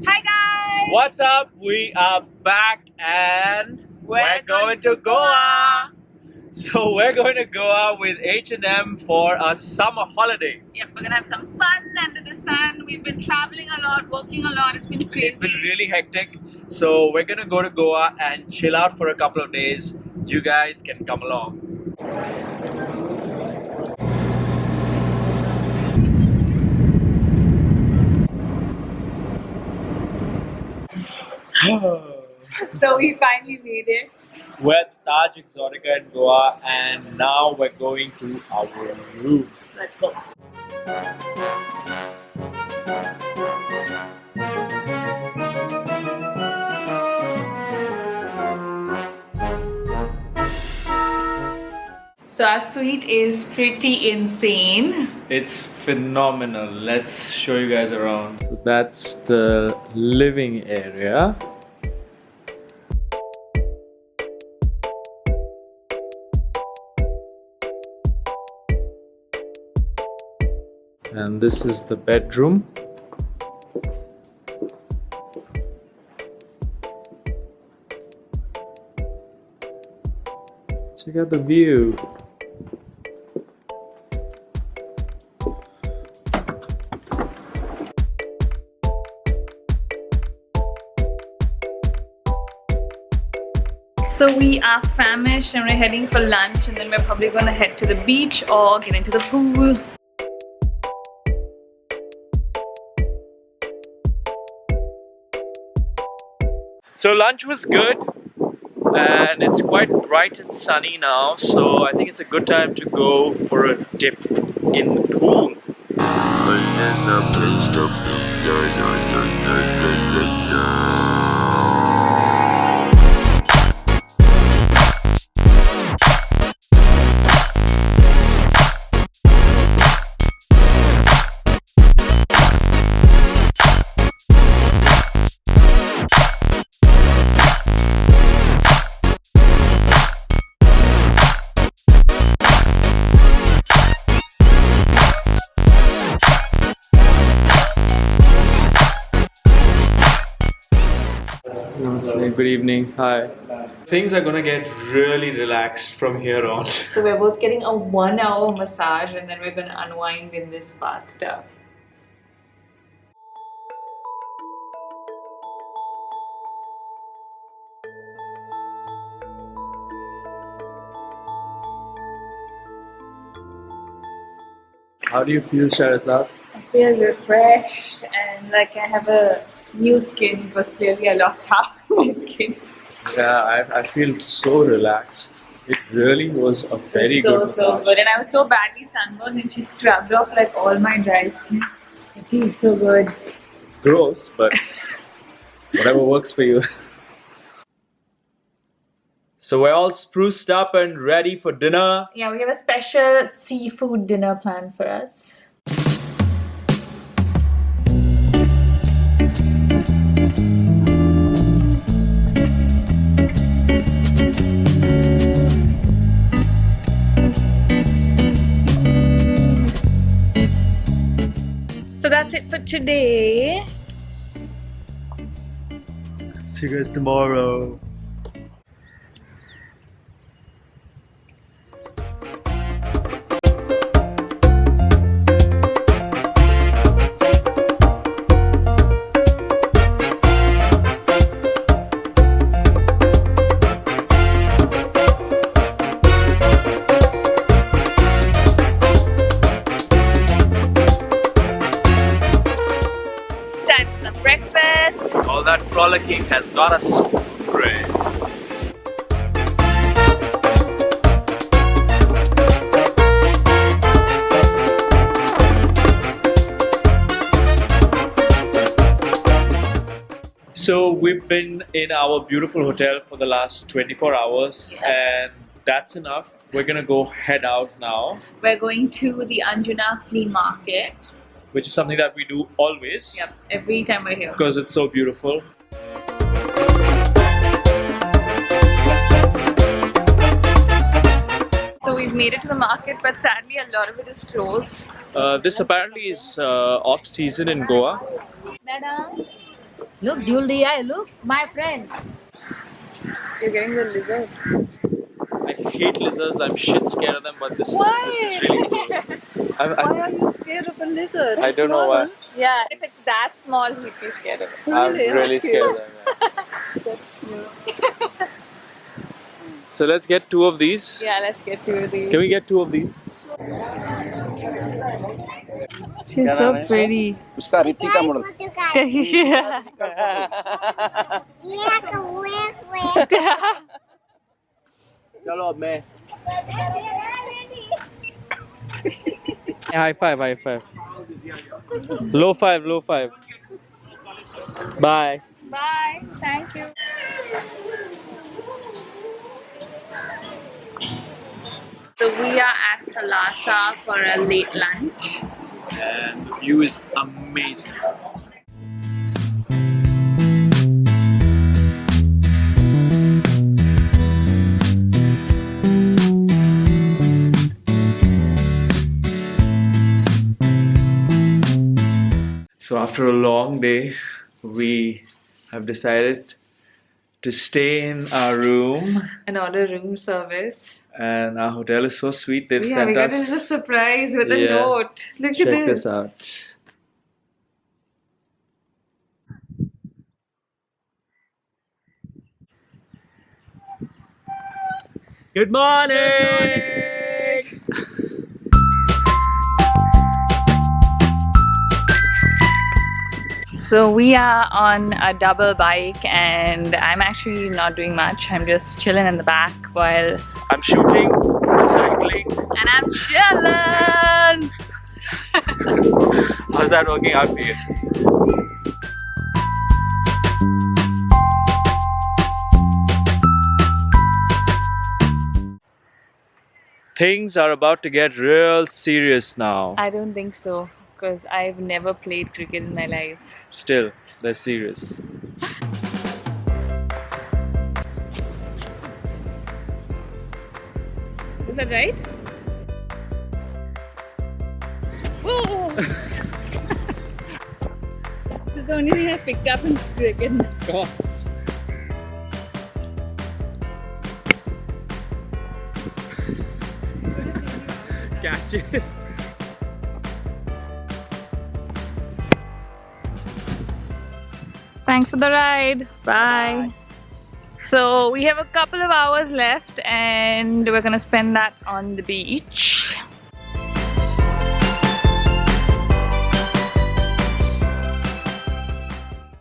Hi guys! What's up? We are back and we're going to Goa. So we're going to Goa with H&M for a summer holiday. Yep, we're gonna have some fun under the sun. We've been traveling a lot, working a lot. It's been crazy. It's been really hectic. So we're gonna go to Goa and chill out for a couple of days. You guys can come along. So we finally made it. We're at Taj Exotica in Goa and now we're going to our room. Let's go. So our suite is pretty insane. It's phenomenal. Let's show you guys around. So that's the living area. And this is the bedroom. Check out the view. So we are famished and we're heading for lunch, and then we're probably gonna head to the beach or get into the pool. So lunch was good and it's quite bright and sunny now, so I think it's a good time to go for a dip in the pool. Namaste, good evening, hi. Things are gonna get really relaxed from here on. So we're both getting a 1-hour massage, and then we're gonna unwind in this bathtub. How do you feel, Scherezade? I feel refreshed and like I have a new skin, because clearly I lost half my skin. Yeah, I feel so relaxed. It really was a very good massage. So good. And I was so badly sunburned, and she scrubbed off like all my dry skin. It feels so good. It's gross, but whatever works for you. So we're all spruced up and ready for dinner. Yeah, we have a special seafood dinner planned for us. So that's it for today. See you guys tomorrow. All that frolicking has got us hungry. So we've been in our beautiful hotel for the last 24 hours, and that's enough. We're gonna go head out now. We're going to the Anjuna flea market. Which is something that we do always. Yep, every time we're here. Because it's so beautiful. So we've made it to the market, but sadly a lot of it is closed. This apparently is off season in Goa. Dada. Look, Julia, look, my friend. You're getting the lizard. I hate lizards. I'm shit scared of them, but this is really cool. Why are you scared of a lizard? I don't know why. Yeah, if it's that small, he'd be scared of it. I'm really scared of them. Yeah. So let's get 2 of these. Yeah, let's get to these. Can we get 2 of these? She's so pretty. उसका Ritika model चलो अब मैं high five, high five. Low five, low five. Bye. Bye. Thank you. So we are at Thalassa for a late lunch. And the view is amazing. So after a long day, we have decided to stay in our room, And order room service. and our hotel is so sweet. They've Yeah, sent we got us. this surprise with a Yeah. note. Look Check at this this. out. Good morning. So we are on a double bike and I'm actually not doing much. I'm just chilling in the back while I'm shooting, cycling. and I'm chilling. How's that working out for you? Things are about to get real serious now. I don't think so because I've never played cricket in my life. Still, they're serious. Is that right? Whoa! This is the only thing I picked up in cricket. Come on. Catch it. Thanks for the ride. Bye. So we have a couple of hours left and we're gonna spend that on the beach.